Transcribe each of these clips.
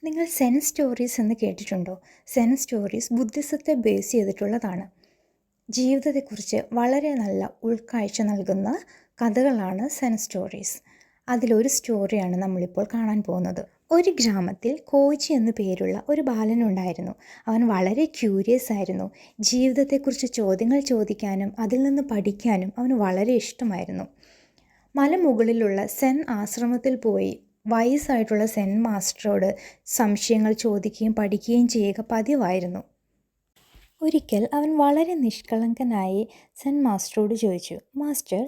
നിങ്ങൾ സെൻ സ്റ്റോറീസ് എന്ന് കേട്ടിട്ടുണ്ടോ? സെൻ സ്റ്റോറീസ് ബുദ്ധിസത്തെ ബേസ് ചെയ്തിട്ടുള്ളതാണ്. ജീവിതത്തെക്കുറിച്ച് വളരെ നല്ല ഉൾക്കാഴ്ച നൽകുന്ന കഥകളാണ് സെൻ സ്റ്റോറീസ്. അതിലൊരു സ്റ്റോറിയാണ് നമ്മളിപ്പോൾ കാണാൻ പോകുന്നത്. ഒരു ഗ്രാമത്തിൽ കോജി എന്നു പേരുള്ള ഒരു ബാലനുണ്ടായിരുന്നു. അവൻ വളരെ ക്യൂരിയസ് ആയിരുന്നു. ജീവിതത്തെക്കുറിച്ച് ചോദ്യങ്ങൾ ചോദിക്കാനും അതിൽ നിന്ന് പഠിക്കാനും അവന് വളരെ ഇഷ്ടമായിരുന്നു. മലമുകളിലുള്ള സെൻ ആശ്രമത്തിൽ പോയി വയസ്സായിട്ടുള്ള സെൻ മാസ്റ്ററോട് സംശയങ്ങൾ ചോദിക്കുകയും പഠിക്കുകയും ചെയ്യുക പതിവായിരുന്നു. ഒരിക്കൽ അവൻ വളരെ നിഷ്കളങ്കനായി സെൻ മാസ്റ്ററോട് ചോദിച്ചു, മാസ്റ്റർ,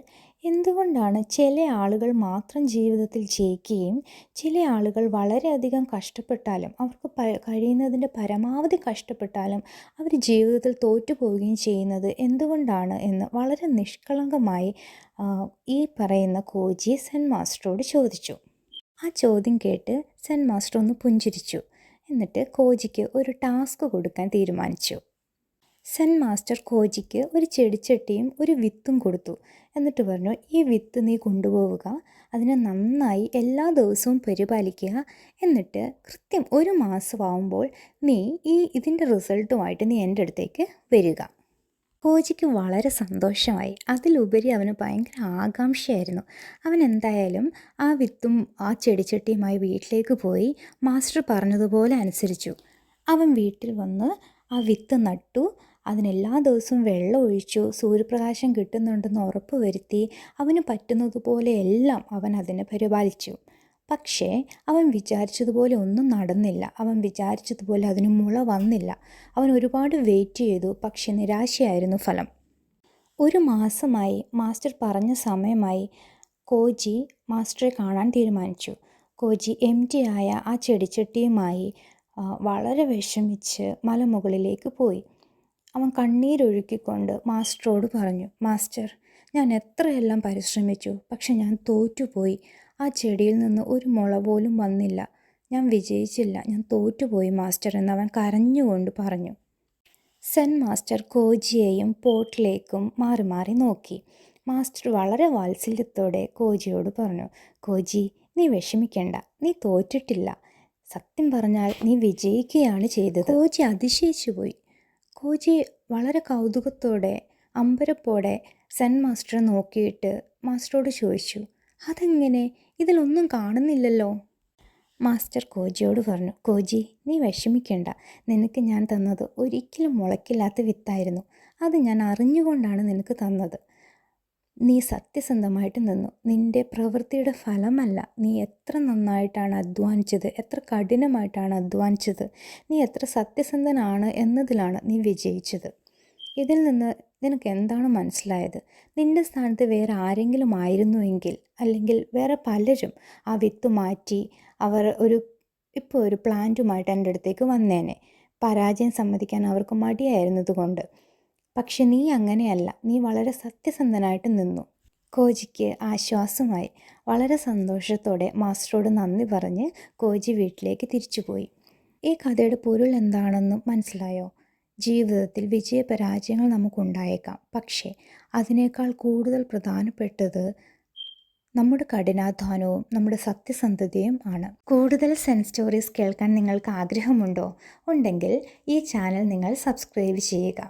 എന്തുകൊണ്ടാണ് ചില ആളുകൾ മാത്രം ജീവിതത്തിൽ ജയിക്കുകയും ചില ആളുകൾ വളരെയധികം കഷ്ടപ്പെട്ടാലും അവർക്ക് കഴിയുന്നതിൻ്റെ പരമാവധി കഷ്ടപ്പെട്ടാലും അവർ ജീവിതത്തിൽ തോറ്റുപോവുകയും ചെയ്യുന്നത് എന്തുകൊണ്ടാണ് എന്ന് വളരെ നിഷ്കളങ്കമായി ഈ പറയുന്ന കോജി സെൻ മാസ്റ്ററോട് ചോദിച്ചു. ആ ചോദ്യം കേട്ട് സെൻ മാസ്റ്റർ ഒന്ന് പുഞ്ചിരിച്ചു. എന്നിട്ട് കോജിക്ക് ഒരു ടാസ്ക് കൊടുക്കാൻ തീരുമാനിച്ചു. സെൻ മാസ്റ്റർ കോജിക്ക് ഒരു ചെടിച്ചട്ടിയും ഒരു വിത്തും കൊടുത്തു. എന്നിട്ട് പറഞ്ഞു, ഈ വിത്ത് നീ കൊണ്ടുപോവുക, അതിനെ നന്നായി എല്ലാ ദിവസവും പരിപാലിക്കുക, എന്നിട്ട് കൃത്യം 1 മാസമാകുമ്പോൾ നീ ഇതിൻ്റെ റിസൾട്ടുമായിട്ട് നീ എൻ്റെ അടുത്തേക്ക് വരിക. കോജിക്ക് വളരെ സന്തോഷമായി. അതിലുപരി അവന് ഭയങ്കര ആകാംക്ഷയായിരുന്നു. അവൻ എന്തായാലും ആ വിത്തും ആ ചെടിച്ചട്ടിയുമായി വീട്ടിലേക്ക് പോയി മാസ്റ്റർ പറഞ്ഞതുപോലെ അനുസരിച്ചു. അവൻ വീട്ടിൽ വന്ന് ആ വിത്ത് നട്ടു. അതിനെല്ലാ ദിവസവും വെള്ളം ഒഴിച്ചു. സൂര്യപ്രകാശം കിട്ടുന്നുണ്ടെന്ന് ഉറപ്പ് വരുത്തി. അവന് പറ്റുന്നതുപോലെ എല്ലാം അവൻ അതിനെ പരിപാലിച്ചു. പക്ഷേ അവൻ വിചാരിച്ചതുപോലെ ഒന്നും നടന്നില്ല. അവൻ വിചാരിച്ചതുപോലെ അതിന് മുള വന്നില്ല. അവൻ ഒരുപാട് വെയിറ്റ് ചെയ്തു. പക്ഷെ നിരാശയായിരുന്നു ഫലം. 1 മാസമായി, മാസ്റ്റർ പറഞ്ഞ സമയമായി. കോജി മാസ്റ്ററെ കാണാൻ തീരുമാനിച്ചു. കോജി എംപ്റ്റിയായ ആ ചെടിച്ചട്ടിയുമായി വളരെ വിഷമിച്ച് മലമുകളിലേക്ക് പോയി. അവൻ കണ്ണീരൊഴുക്കിക്കൊണ്ട് മാസ്റ്ററോട് പറഞ്ഞു, മാസ്റ്റർ, ഞാൻ എത്രയെല്ലാം പരിശ്രമിച്ചു, പക്ഷെ ഞാൻ തോറ്റുപോയി. ആ ചെടിയിൽ നിന്ന് ഒരു മുള പോലും വന്നില്ല. ഞാൻ വിജയിച്ചില്ല, ഞാൻ തോറ്റുപോയി മാസ്റ്റർ എന്നവൻ കരഞ്ഞുകൊണ്ട് പറഞ്ഞു. സെൻ മാസ്റ്റർ കോജിയെയും പോട്ടിലേക്കും മാറി മാറി നോക്കി. മാസ്റ്റർ വളരെ വാത്സല്യത്തോടെ കോജിയോട് പറഞ്ഞു, കോജി, നീ വിഷമിക്കേണ്ട, നീ തോറ്റിട്ടില്ല. സത്യം പറഞ്ഞാൽ നീ വിജയിക്കുകയാണ് ചെയ്തത്. കോജി അതിശയിച്ചു പോയി. കോജി വളരെ കൗതുകത്തോടെ അമ്പരപ്പോടെ സെൻ മാസ്റ്ററെ നോക്കിയിട്ട് മാസ്റ്ററോട് ചോദിച്ചു, അതെങ്ങനെ? ഇതിലൊന്നും കാണുന്നില്ലല്ലോ. മാസ്റ്റർ കോജിയോട് പറഞ്ഞു, കോജി, നീ വിഷമിക്കേണ്ട. നിനക്ക് ഞാൻ തന്നത് ഒരിക്കലും മുളയ്ക്കില്ലാത്ത വിത്തായിരുന്നു. അത് ഞാൻ അറിഞ്ഞുകൊണ്ടാണ് നിനക്ക് തന്നത്. നീ സത്യസന്ധമായിട്ട് നിന്നു. നിൻ്റെ പ്രവൃത്തിയുടെ ഫലമല്ല, നീ എത്ര നന്നായിട്ടാണ് അധ്വാനിച്ചത്, എത്ര കഠിനമായിട്ടാണ് അധ്വാനിച്ചത്, നീ എത്ര സത്യസന്ധനാണ് എന്നതിലാണ് നീ വിജയിച്ചത്. ഇതിൽ നിന്ന് നിനക്ക് എന്താണ് മനസ്സിലായത്? നിൻ്റെ സ്ഥാനത്ത് വേറെ ആരെങ്കിലും ആയിരുന്നുവെങ്കിൽ, അല്ലെങ്കിൽ വേറെ പലരും ആ വിത്ത് മാറ്റി അവർ ഇപ്പോൾ ഒരു പ്ലാന്റുമായിട്ട് എൻ്റെ അടുത്തേക്ക് വന്നേനെ. പരാജയം സമ്മതിക്കാൻ അവർക്ക് മടിയായിരുന്നത് കൊണ്ട്. പക്ഷെ നീ അങ്ങനെയല്ല, നീ വളരെ സത്യസന്ധനായിട്ട് നിന്നു. കോജിക്ക് ആശ്വാസമായി. വളരെ സന്തോഷത്തോടെ മാസ്റ്ററോട് നന്ദി പറഞ്ഞ് കോജി വീട്ടിലേക്ക് തിരിച്ചുപോയി. ഈ കഥയുടെ പൊരുൾ എന്താണെന്ന് മനസ്സിലായോ? ജീവിതത്തിൽ വിജയപരാജയങ്ങൾ നമുക്കുണ്ടായേക്കാം. പക്ഷേ അതിനേക്കാൾ കൂടുതൽ പ്രധാനപ്പെട്ടത് നമ്മുടെ കഠിനാധ്വാനവും നമ്മുടെ സത്യസന്ധതയും ആണ്. കൂടുതൽ സെൻ സ്റ്റോറീസ് കേൾക്കാൻ നിങ്ങൾക്ക് ആഗ്രഹമുണ്ടോ? ഉണ്ടെങ്കിൽ ഈ ചാനൽ നിങ്ങൾ സബ്സ്ക്രൈബ് ചെയ്യുക.